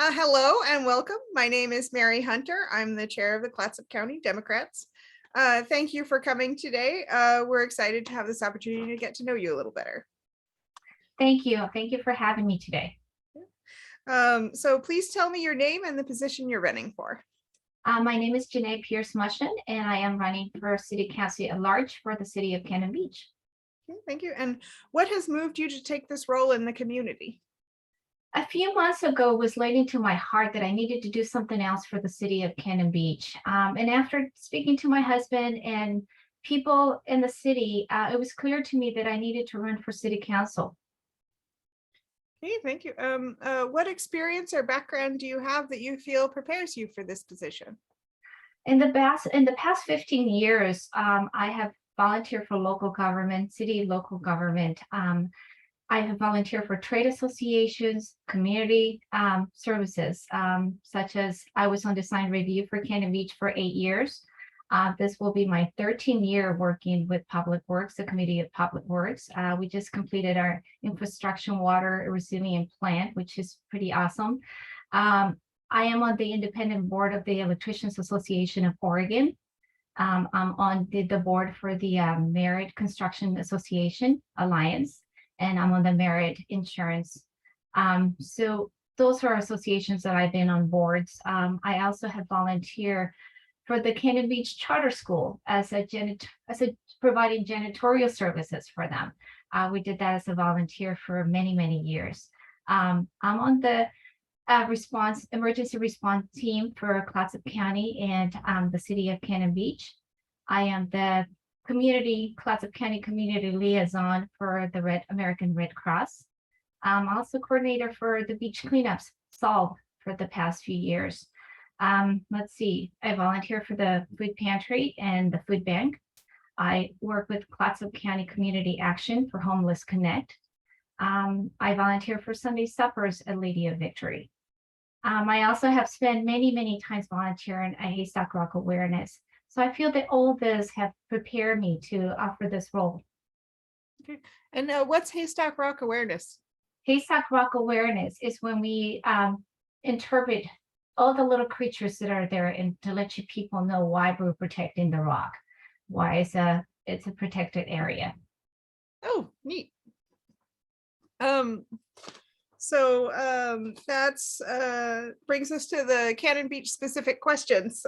Hello and welcome. My name is Mary Hunter. I'm the chair of the Clatsop County Democrats. Thank you for coming today. We're excited to have this opportunity to get to know you a little better. Thank you. Thank you for having me today. So please tell me your name and the position you're running for. My name is Jeneé Pearce-Mushen, and I am running for City Council at large for the city of Cannon Beach. Okay, thank you. And what has moved you to take this role in the community? A few months ago was laying to my heart that I needed to do something else for the city of Cannon Beach. And after speaking to my husband and people in the city, it was clear to me that I needed to run for city council. Okay, thank you. What experience or background do you have that you feel prepares you for this position? In the past 15 years, I have volunteered for local government, city local government. I have volunteered for trade associations, community services, such as I was on design review for Cannon Beach for 8 years. This will be my 13th year working with Public Works, the Committee of Public Works. We just completed our infrastructure water resilient plant, which is pretty awesome. I am on the independent board of the Electricians Association of Oregon. I'm on the board for the Merit Construction Association Alliance, and I'm on the Merit Insurance. So those are associations that I've been on boards. I also have volunteered for the Cannon Beach Charter School as providing janitorial services for them. We did that as a volunteer for many, many years. I'm on the emergency response team for Clatsop County and the city of Cannon Beach. I am the Clatsop County community liaison for the American Red Cross. I'm also coordinator for the beach cleanups solved for the past few years. Let's see, I volunteer for the food pantry and the food bank. I work with Clatsop County Community Action for Homeless Connect. I volunteer for Sunday suppers at Lady of Victory. I also have spent many, many times volunteering at Haystack Rock Awareness. So I feel that all of this have prepared me to offer this role. Okay. And what's Haystack Rock Awareness? Haystack Rock Awareness is when we interpret all the little creatures that are there and to let you people know why we're protecting the rock, why it's a protected area. Oh, neat. So that's brings us to the Cannon Beach specific questions.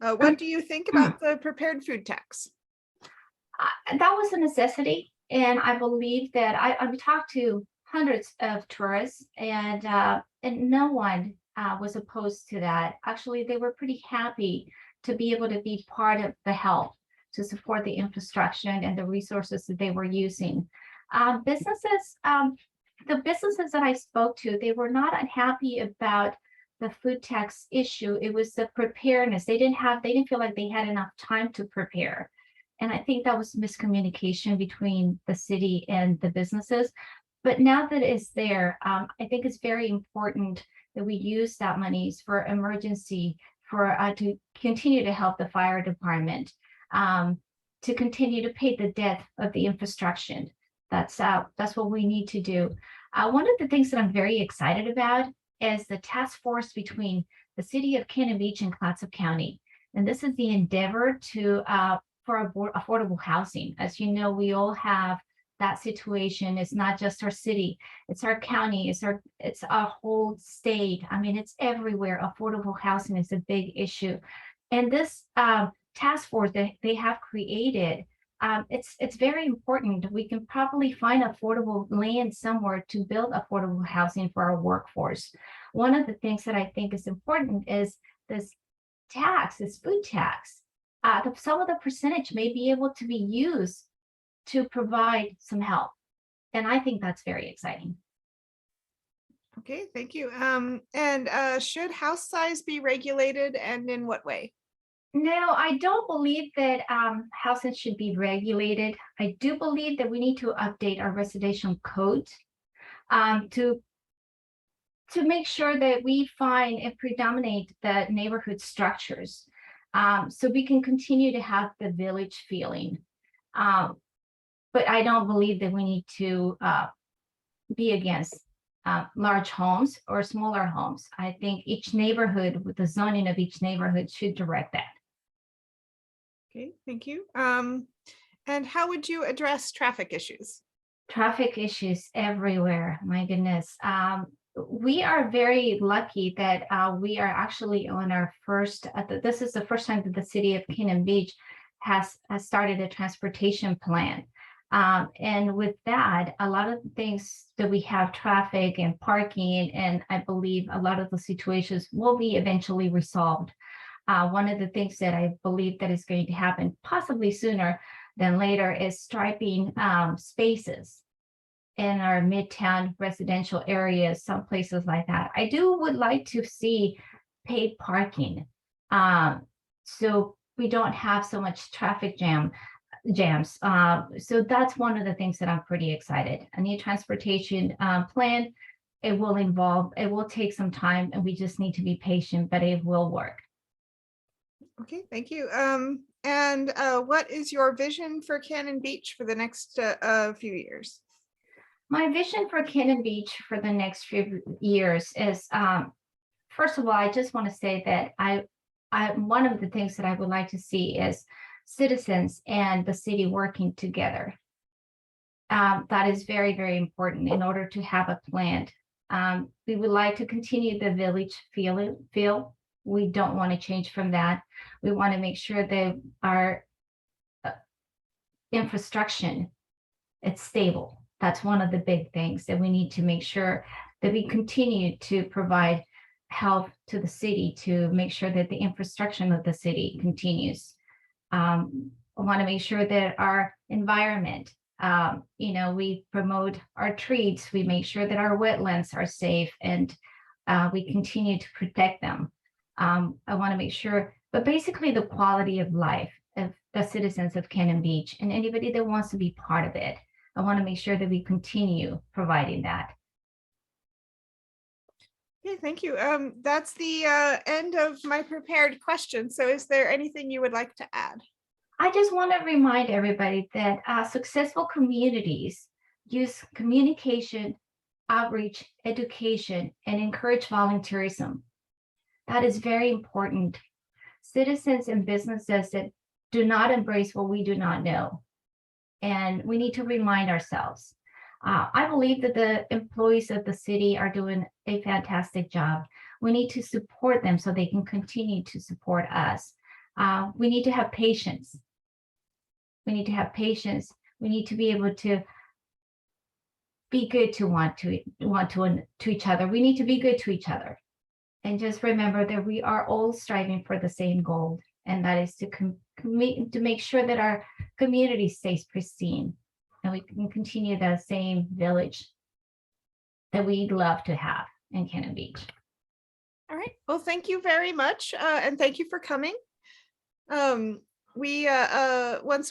What do you think about the prepared food tax? That was a necessity, and I believe that I've talked to hundreds of tourists, and no one was opposed to that. Actually, they were pretty happy to be able to be part of the help to support the infrastructure and the resources that they were using. The businesses that I spoke to, they were not unhappy about the food tax issue. It was the preparedness. They didn't feel like they had enough time to prepare. And I think that was miscommunication between the city and the businesses. But now that it's there, I think it's very important that we use that monies for emergency, to continue to help the fire department, to continue to pay the debt of the infrastructure. That's what we need to do. One of the things that I'm very excited about is the task force between the city of Cannon Beach and Clatsop County. And this is the endeavor for affordable housing. As you know, we all have that situation. It's not just our city, it's our county, it's our whole state. I mean, it's everywhere. Affordable housing is a big issue. And this task force that they have created, it's very important. We can probably find affordable land somewhere to build affordable housing for our workforce. One of the things that I think is important is this food tax. Some of the percentage may be able to be used to provide some help. And I think that's very exciting. Okay, thank you. And should house size be regulated, and in what way? No, I don't believe that housing should be regulated. I do believe that we need to update our residential code to make sure that we find and predominate the neighborhood structures, so we can continue to have the village feeling. But I don't believe that we need to be against large homes or smaller homes. I think each neighborhood, with the zoning of each neighborhood, should direct that. Okay, thank you. And how would you address traffic issues? Traffic issues everywhere. My goodness. We are very lucky that we are actually on our first, this is the first time that the city of Cannon Beach has started a transportation plan. And with that, a lot of the things that we have, traffic and parking, and I believe a lot of the situations will be eventually resolved. One of the things that I believe that is going to happen possibly sooner than later is striping spaces in our midtown residential areas, some places like that. I would like to see paid parking, so we don't have so much traffic jams. So that's one of the things that I'm pretty excited. A new transportation plan. It will take some time, and we just need to be patient, but it will work. Okay, thank you. And what is your vision for Cannon Beach for the next few years? My vision for Cannon Beach for the next few years is, first of all, I just want to say that one of the things that I would like to see is citizens and the city working together. That is very, very important in order to have a plan. We would like to continue the village feel. We don't want to change from that. We want to make sure that our infrastructure it's stable. That's one of the big things that we need to make sure that we continue to provide help to the city to make sure that the infrastructure of the city continues. I want to make sure that our environment, we promote our trees, we make sure that our wetlands are safe, and we continue to protect them. I want to make sure, but basically the quality of life of the citizens of Cannon Beach and anybody that wants to be part of it. I want to make sure that we continue providing that. Okay, thank you. That's the end of my prepared questions. So is there anything you would like to add? I just want to remind everybody that successful communities use communication, outreach, education, and encourage volunteerism. That is very important. Citizens and businesses that do not embrace what we do not know. And we need to remind ourselves. I believe that the employees of the city are doing a fantastic job. We need to support them so they can continue to support us. We need to have patience. We need to have patience. We need to be able to be good to each other. We need to be good to each other. And just remember that we are all striving for the same goal, and that is to make sure that our community stays pristine and we can continue the same village that we'd love to have in Cannon Beach. All right. Well, thank you very much. And thank you for coming. Once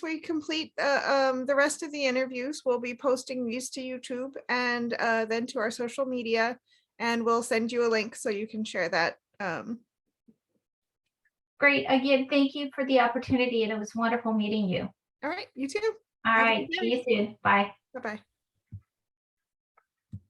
we complete the rest of the interviews, we'll be posting these to YouTube and then to our social media, and we'll send you a link so you can share that. Great. Again, thank you for the opportunity, and it was wonderful meeting you. All right, you too. All right, see you soon. Bye. Bye-bye.